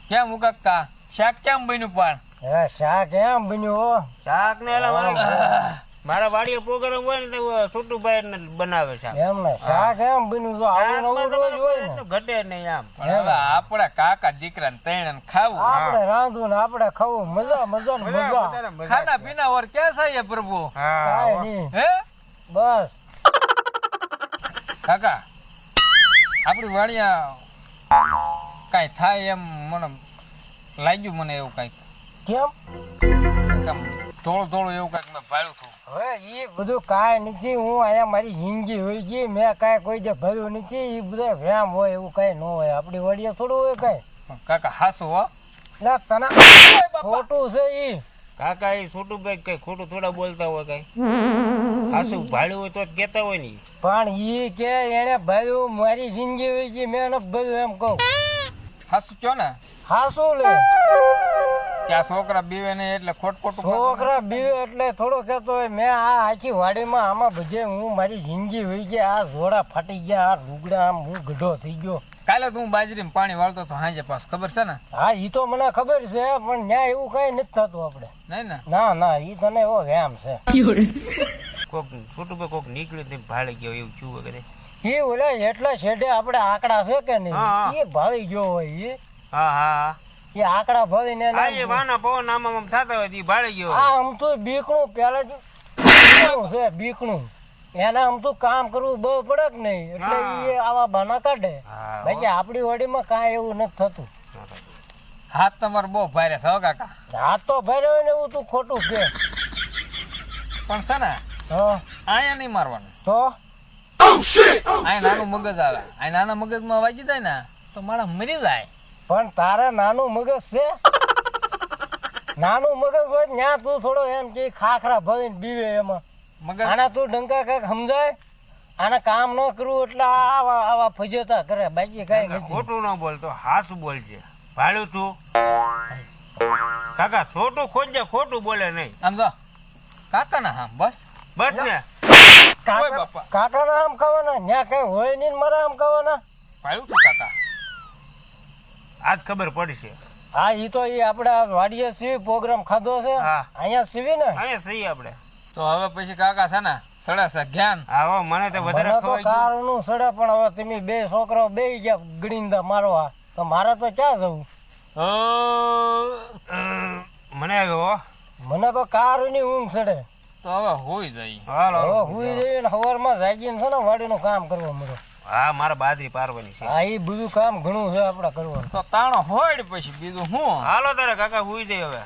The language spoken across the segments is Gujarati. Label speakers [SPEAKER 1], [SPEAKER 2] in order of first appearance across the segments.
[SPEAKER 1] કેમ કાકા શાક કેમ બન્યું પણ?
[SPEAKER 2] હે શાક એમ બન્યું
[SPEAKER 3] શાક ને મારા વાડીએ પ્રોગ્રામ હોય ને તો છોટુભાઈ ને બનાવે છે
[SPEAKER 2] એમ ને શાક એમ બન્યું તો આવું નવું રોજ હોય ને
[SPEAKER 3] ઘટે નહીં આમ.
[SPEAKER 1] હવે આપડા કાકા દીકરા ને ત્રણ ખાવું
[SPEAKER 2] આપણે રાંધવું ને આપણે ખાવું મજા મજા ને મજા
[SPEAKER 1] ખાના પીના ઓર ક્યાં છે પ્રભુ?
[SPEAKER 2] કાંઈ નહીં
[SPEAKER 1] હે
[SPEAKER 2] બસ
[SPEAKER 1] કાકા આપડી વાડિયા કઈ થાય એમ મને લાગ્યું, મને એવું કઈક
[SPEAKER 2] કેમ
[SPEAKER 1] થોડું થોડું એવું કઈક મેં ભાડ્યું હતું.
[SPEAKER 2] હવે એ બધું કાંઈ નથી. હું અહીંયા મારી જિંદગી હોય ગઈ, મેં કાંઈ કોઈ જે ભર્યું નથી. એ બધા વ્યામ હોય એવું કાંઈ ન હોય. આપણી વાડીએ થોડું હોય કાંઈ.
[SPEAKER 1] પણ કાકા હાસુ હો
[SPEAKER 2] ના તને ખોટું છે ઈ.
[SPEAKER 3] કાકા એ છોટુભાઈ કઈ ખોટું થોડા બોલતા હોય કઈ હાસુ ભાડ્યું હોય તો જ કેતા હોય ને.
[SPEAKER 2] પણ ઈ કે એને ભર્યું મારી જિંદગી હોય ગઈ, મેં એને ભર્યું એમ કહું.
[SPEAKER 1] હાસુ કયો ને
[SPEAKER 2] હા શું લે
[SPEAKER 1] ત્યાં છોકરા બીવે ને એટલે ખોટું
[SPEAKER 2] છોકરા બીવે એટલે થોડો કહેતો હોય. મેં આ આખી વાડીમાં આમાં બધે હું મારી જિંદગી હોય ગઈ. આ જોડા ફાટી ગયા, આ લુગડા આમ હું ગઢો થઈ ગયો.
[SPEAKER 1] કાલે તું બાજરીમાં પાણી વાળતો હતો હાંજે પાસ, ખબર છે ને?
[SPEAKER 2] હા ઈ તો મને ખબર છે, પણ ત્યાં એવું કઈ નથી થતું આપણે.
[SPEAKER 1] નહીં ને?
[SPEAKER 2] ના ના ઈ તને એવો વ્યામ છે.
[SPEAKER 3] કોક છોટુભાઈ કોક નીકળ્યું ને ભાળી ગયો એવું શું વગેરે.
[SPEAKER 2] ઈ ઓલા એટલા છેડે આપણે આંકડા છે કે નહીં, એ ભાળી ગયો હોય.
[SPEAKER 3] હા હા
[SPEAKER 2] એ આંકડા ભરીને
[SPEAKER 3] એ વાના પવન આમ થતા હોય એ ભાળી ગયો.
[SPEAKER 2] આ આમ તો બીકણું પેલા બીકણું છે, બીકણું એને આમ તો કામ કરવું બહુ પડે કે નહીં, એટલે એ આવા બાના કાઢે. બાકી આપણી વાડીમાં કાંઈ એવું નથી થતું.
[SPEAKER 1] હાથ તમારે બહુ ભારે છે હો કાકા.
[SPEAKER 2] હાથ તો ભારે હોય ને એવું તું ખોટું કે
[SPEAKER 1] પણ છે ને અહીંયા નહીં મારવાનું.
[SPEAKER 2] તો
[SPEAKER 1] અહીં નાનું મગજ આવે, અહીં નાના મગજમાં વાગી જાય ને તો માણસ મરી જાય.
[SPEAKER 2] પણ તારે નાનું મગજ છે? નાનું મગજ હોય ત્યાં તું થોડો એમ કે ખાખરા ભરીને બીવે એમાં
[SPEAKER 1] મગજ
[SPEAKER 2] આના તું ડંકા કઈક સમજાય. આને કામ ન કરવું એટલે આવા આવા ફજેતા કરે, બાકી કઈ નથી.
[SPEAKER 3] ખોટું ન બોલતો હાસુ બોલજે. ભાડ્યું તું કાકા છોટું ખોજે, ખોટું બોલે નહીં.
[SPEAKER 1] સમજો કાકા ના હા બસ
[SPEAKER 3] બસ ને
[SPEAKER 2] કાકા ના આમ ખાવાના ત્યાં કઈ હોય નહીં, મારા આમ ખાવાના.
[SPEAKER 1] ભાડ્યું તું કાકા
[SPEAKER 3] આજ ખબર પડશે.
[SPEAKER 2] હા ઈ તો ઈ આપડા વાડીએ સીવી પ્રોગ્રામ ખાધો છે.
[SPEAKER 3] હા
[SPEAKER 2] અહીંયા સીવી ને
[SPEAKER 3] અહીંયા સહી આપણે.
[SPEAKER 1] તો હવે પછી કાકા છે ને સડા છે જ્ઞાન.
[SPEAKER 3] હા મને તો વધારે ખવાઈ ગયું.
[SPEAKER 2] કારનું સડે, પણ હવે તમે બે છોકરાઓ બે ગયા ગળીંદા મારવા, તો મારે તો ક્યાં જવું?
[SPEAKER 3] મને આવ્યો
[SPEAKER 2] મને તો કારની ઊંઘ સડે.
[SPEAKER 1] તો હવે હોઈ જાય.
[SPEAKER 2] હવે હુઈ જઈએ ને સવારમાં જાગીને છે ને વાડીનું કામ કરવા મળે.
[SPEAKER 3] હા મારા બાદરી પારવાની છે.
[SPEAKER 2] હા એ બધું કામ ઘણું છે આપડે કરવાનું.
[SPEAKER 1] તો તાણો હોય પછી બીજું હું.
[SPEAKER 3] હાલો તારે કાકા હુઈ જાય હવે.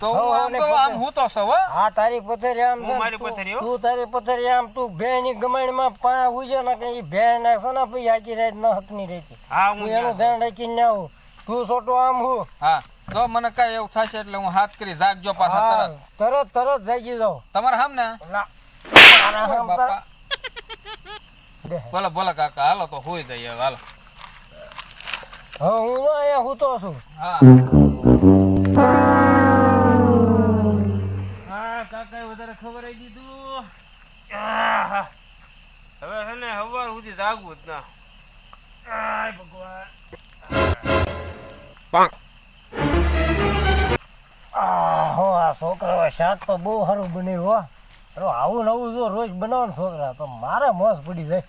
[SPEAKER 1] તો આમ હું તો સવ
[SPEAKER 2] હા તારી પથરી આમ છે,
[SPEAKER 3] હું મારી પથરી હો.
[SPEAKER 2] તું તારી પથરી આમ, તું ભે ની ગમાણીમાં પા ઉજે ને કે ભે ને છે ને પછી આખી રાત ન હકની રહેતી.
[SPEAKER 3] હા
[SPEAKER 2] તું
[SPEAKER 3] હું
[SPEAKER 2] એનું ધ્યાન રાખીને આવું. તું છોટો આમ હું
[SPEAKER 1] હા જો મને કઈ એવું થશે એટલે હું હાથ કરી જાગજો પાછા તરત.
[SPEAKER 2] તરત જાગી જાઉં.
[SPEAKER 1] તમારે સામ ને બાપા બોલો બોલો કાકા હાલો તો હોઈ જાય હવે હાલો.
[SPEAKER 2] હું અહીંયા હુતો છું.
[SPEAKER 1] હા
[SPEAKER 3] હા કાકા વધારે ખબર આવી દીધું. હવે છે ને સવાર સુધી જાગવું જ ના. આય ભગવાન.
[SPEAKER 2] આ છોકરા શાક તો બહુ સારું બન્યું હો. આવું નવું જો રોજ બનાવો ને છોકરા તો મારે મોસ પડી જાય.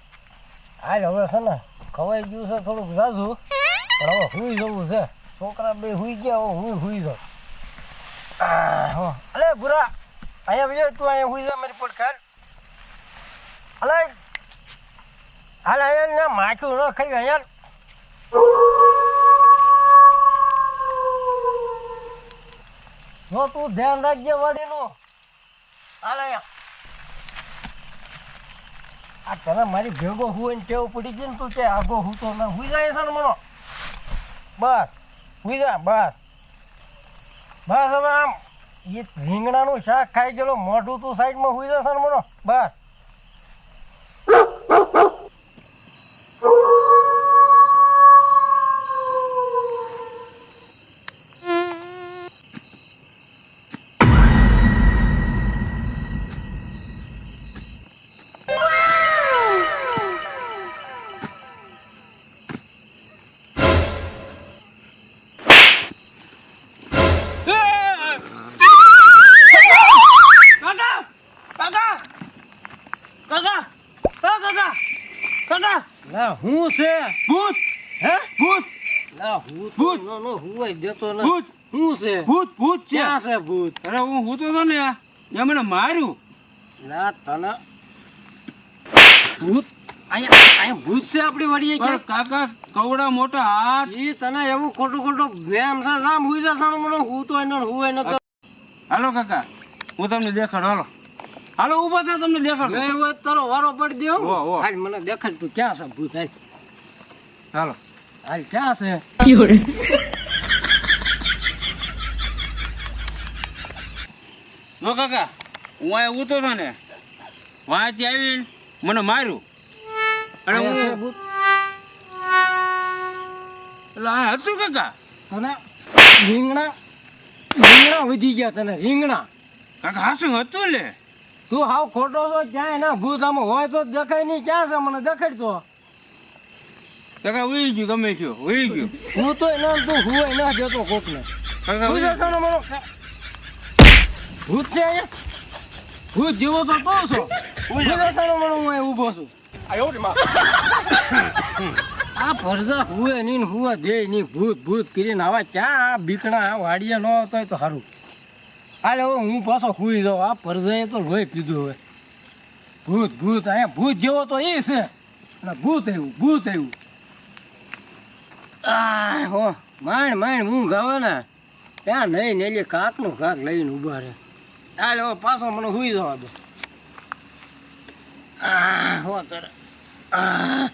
[SPEAKER 2] આજ હવે છે ને ખવાઈ ગયું છે થોડુંક ઝાઝું, પણ હવે હુઈ જવું છે. છોકરા બે હુઈ ગયા, હું હુઈ જાઉં. અલે ભૂરા અહીંયા બીજો તું અહીંયા હુઈ જા મારી પર ખાલ. અલે હાલ અહીંયા માખ્યું ન ખાઈ અહીંયા. જો તું ધ્યાન રાખજે વાડીનું. હાલ અહીંયા આ તને મારી ભેગો હુઈ ને ટેવ પડી ગઈ ને, તું કે આગો હું તો ના હુઈ જાય છે ને મનો. બસ હુઈ જા બસ બસ. હવે આમ એ રીંગણાનું શાક ખાઈ ગયેલો મોઢું તું સાઈડમાં હુઈ જશે ને મનો. બસ
[SPEAKER 3] કાકા કાકા કાકા
[SPEAKER 2] ના હું છે
[SPEAKER 3] ભૂત
[SPEAKER 2] હે
[SPEAKER 3] ભૂત
[SPEAKER 2] ના હું
[SPEAKER 3] ભૂત.
[SPEAKER 2] નો હુંય દેતો ને
[SPEAKER 3] ભૂત
[SPEAKER 2] હું છે
[SPEAKER 3] ભૂત ભૂત છે
[SPEAKER 2] ક્યાં છે ભૂત
[SPEAKER 3] અરે હું હોતો તો ને એ મને માર્યું
[SPEAKER 2] ના તને ભૂત અહીંયા ભૂત છે આપણી વાડીએ
[SPEAKER 3] પણ
[SPEAKER 2] કે
[SPEAKER 3] કાકા કવડા મોટા હાથ
[SPEAKER 2] ઈ તને એવું ખોટું ખોટું વેમ છે જામ હુઈ જા સાણો મને હું તો એને હુંય નતો
[SPEAKER 3] હાલો કાકા હું તમને દેખાડ હાલો હાલો ઉભા થા તમને દેખાડ
[SPEAKER 2] ગઈ હોય તારો વારો પડી દે
[SPEAKER 3] ઓ, ઓ.
[SPEAKER 2] હાલ મને દેખાડ તું ક્યાં છે ભૂત હાલ
[SPEAKER 3] હાલો
[SPEAKER 2] હાલ ક્યાં છે
[SPEAKER 3] જો કાકા હું અહીંયા ઉતો હતો ને વાંચી આવીને મને માર્યું અને હું
[SPEAKER 2] અહીંયા છે ભૂત
[SPEAKER 3] એટલે આ હતું કાકા
[SPEAKER 2] તને રીંગણા વધી ગયા તને રીંગણા
[SPEAKER 3] કાકા હાસું હતું લે
[SPEAKER 2] તું હાવ ખોટો છો ક્યાંય ના ભૂત આમાં હોય તો દેખાય નહીં ક્યાં છે મને દેખાડ તો
[SPEAKER 3] કાકા ઉઈ ગયું ગમે થયો ઉઈ ગયું
[SPEAKER 2] હું તો એના તું હુંય ના દેતો કોકને
[SPEAKER 3] કાકા
[SPEAKER 2] ભૂત
[SPEAKER 3] ઉઈ ગયું.
[SPEAKER 2] હશે ને મને ભૂત છે અહીંયા ભૂત જેવો તો તો છો ભૂત હશે ને મને હું અહીં ઊભો છું આ ભરસા હુએ નહીં ને હુએ દે નહીં ભૂત ભૂત કરીને આવા ક્યાં આ બીકણા આ વાડિયા ન આવતો હોય તો સારું હાલે હવે હું પાછો હુઈ જાઉં આ ભરસાએ તો લોહી પીધું હવે ભૂત ભૂત અહીંયા ભૂત જેવો તો એ છે અને ભૂત આવ્યું આ હો માંડ હું ગાવે ને ત્યાં નહીં ને એટલે કાકનું કાક લઈને ઊભા રહે હાલે હવે પાછો મને હુઈ જવા દો આ હો તારે આ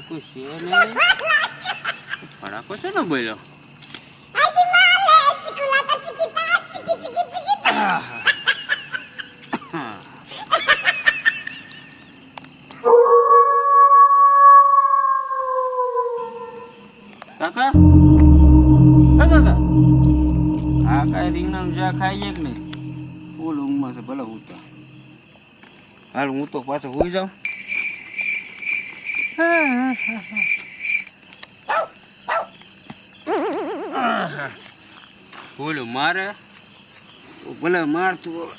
[SPEAKER 3] કોઈ છે નહીં ફડાકો છે ને બોલ્યો કાકા કાકા આ કાંઈ રીંગણાનું જા ખાઈએ કે નહીં ફૂલ ઊંઘમાં છે ભલે હું તો હાલ હું તો પાછો હોઈ જાઉં બોલો મારે ભલે મારતું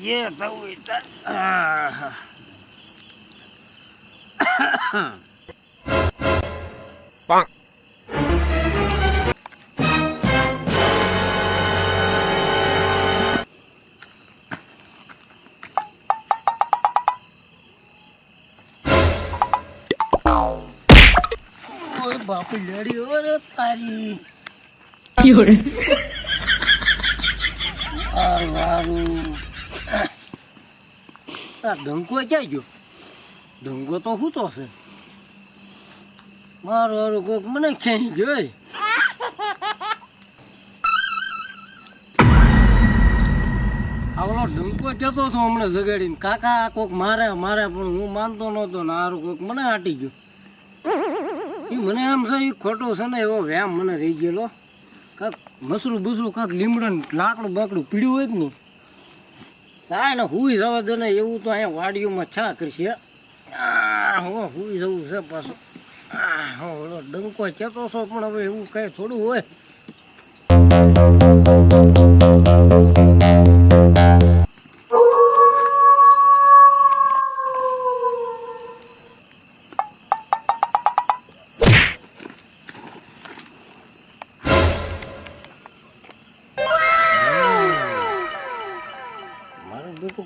[SPEAKER 3] એ થવું
[SPEAKER 2] ઓય બાપુ લેડી ઓરે તારી વારું આ ડંકો ક્યાં ગયો ડંકો તો હું તો છે મારો હારું કોક મને ખેંચી ગયો એ. આવડો ડંકો જતો હતો હમણાં જગાડીને કાકા કોક મારે પણ હું માનતો નહોતો ને હારું કોક મને આટી ગયો એ મને એમ છે એ ખોટો છે ને એવો વ્યામ મને રહી ગયેલો કાંક મસરું બસરું કાંક લીમડો ને લાકડું બાકડું પીડ્યું હોય જ નહીં હા ને હુઈ જવા દે ને એવું તો અહીંયા વાડીઓમાં છા કરશે હો હુઈ જવું છે પાછું હો ઓલો ડંકો કહેતો છો પણ હવે એવું કાંઈ થોડું હોય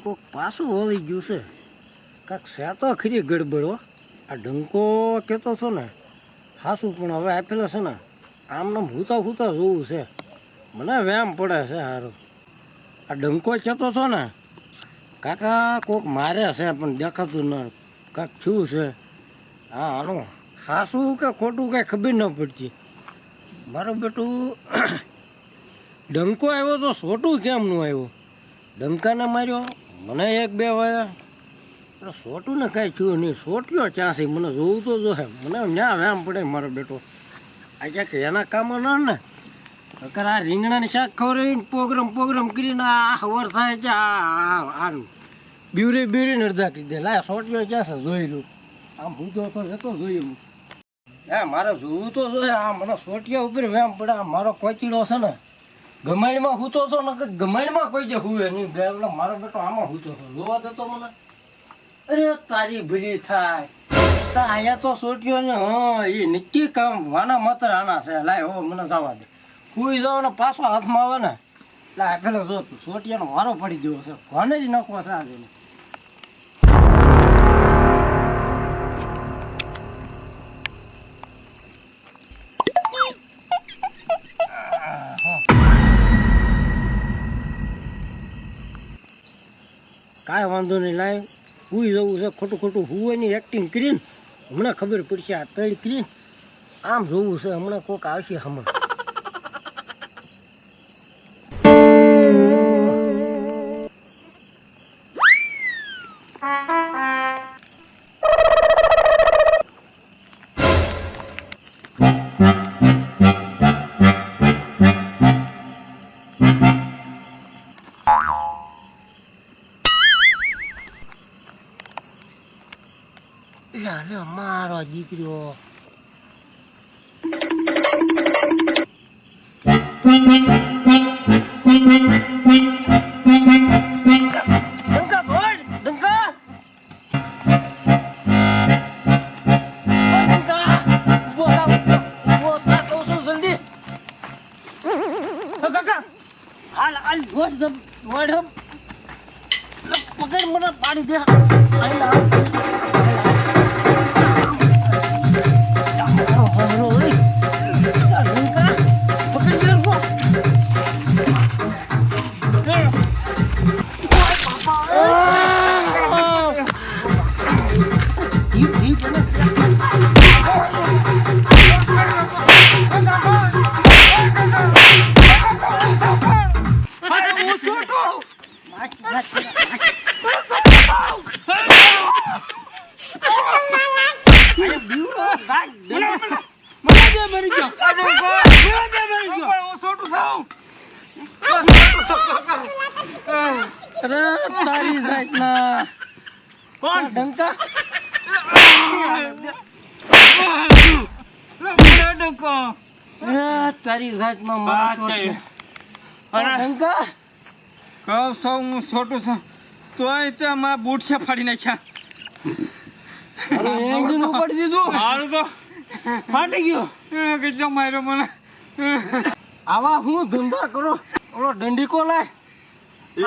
[SPEAKER 2] કોક પાછું વળી ગયું છે કાંક છે તો ખરી ગડબડો આ ડંકો કહેતો છો ને હાસું પણ હવે આપેલો છે ને આમને હૂતા જોવું છે મને વ્યામ પડે છે સારું આ ડંકો કહેતો છો ને કાકા કોક મારે છે પણ દેખાતું ન કાંક શું છે હા હાલો હાસું કે ખોટું કાંઈ ખબર ન પડતી મારું બેટું ડંકો આવ્યો તો છોટું કેમ નું આવ્યો ડંકાને માર્યો મને એક બે વાયા સોટું ને કાંઈ થયું નહીં. સોટ્યો ચાંસી મને જોવું તો જોહે. મને ન્યા વેમ પડે મારો બેટો. આ ક્યાંક એના કામો ન ને અગર આ રીંગણાની શાક ખવડાવીને પ્રોગ્રામ કરીને આ ખબર થાય કે આ બીવરીને અડધા કરી દે. લાય સોટ્યો ચાંસે જોઈ લઉં. આમ ભૂતો તો જતો જોઈએ. હે મારે જોવું તો જોઈએ. આ મને સોટિયા ઉપર વેમ પડે. આ મારો કોચીડો છે ને ગમાડીમાં હૂતો હતો ને ગમાડીમાં કોઈ જે હુએ નહીં. એટલે મારો બેટો આમાં હૂતો હતો. જોવા દેતો મને. અરે તારી ભૂલી થાય તા અહીંયા તો સોટ્યો ને. હા એ નક્કી કામ વાના માત્ર આના છે. લાય હો મને જવા દે. હુઈ જાવ ને પાછો હાથમાં આવે ને લાય પેલો જો તું સોટિયાનો વારો પડી ગયો છે. કોને જ નાખવા છે આજે. કાંઈ વાંધો નહીં. લાય હુઈ જવું છે. ખોટું હુવાની એક્ટિંગ કરીને હમણાં ખબર પડશે. આ તળી કરીને આમ જોવું છે. હમણાં કોક આવશે હમણાં. મારો દીકરો ડંકા બોલ ડંકા જલ્દી કાકા હાલ હાલ પકડ મને પાડી દે. તારી જાતના કોણ ડંકા તારી જાતનો ડંકા
[SPEAKER 1] કહું સૌ હું છોટું છું તોય તે મારા બૂટ છે ફાડી નાખ્યા.
[SPEAKER 2] એન્જિન ઉપાડી દીધું.
[SPEAKER 1] હારું તો
[SPEAKER 2] ફાટી ગયો.
[SPEAKER 1] કેટલો માર્યો મને.
[SPEAKER 2] આવા હું ધંધા કરો. ઓલો દંડીકો લાય.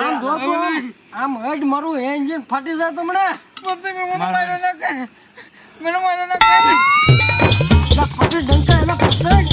[SPEAKER 2] આમ જોતો આમ હજ મારું એન્જિન ફાટી જાય તો મને
[SPEAKER 1] માર્યો ના કે મને માર્યો ના કે
[SPEAKER 2] ડંકા એના પકડ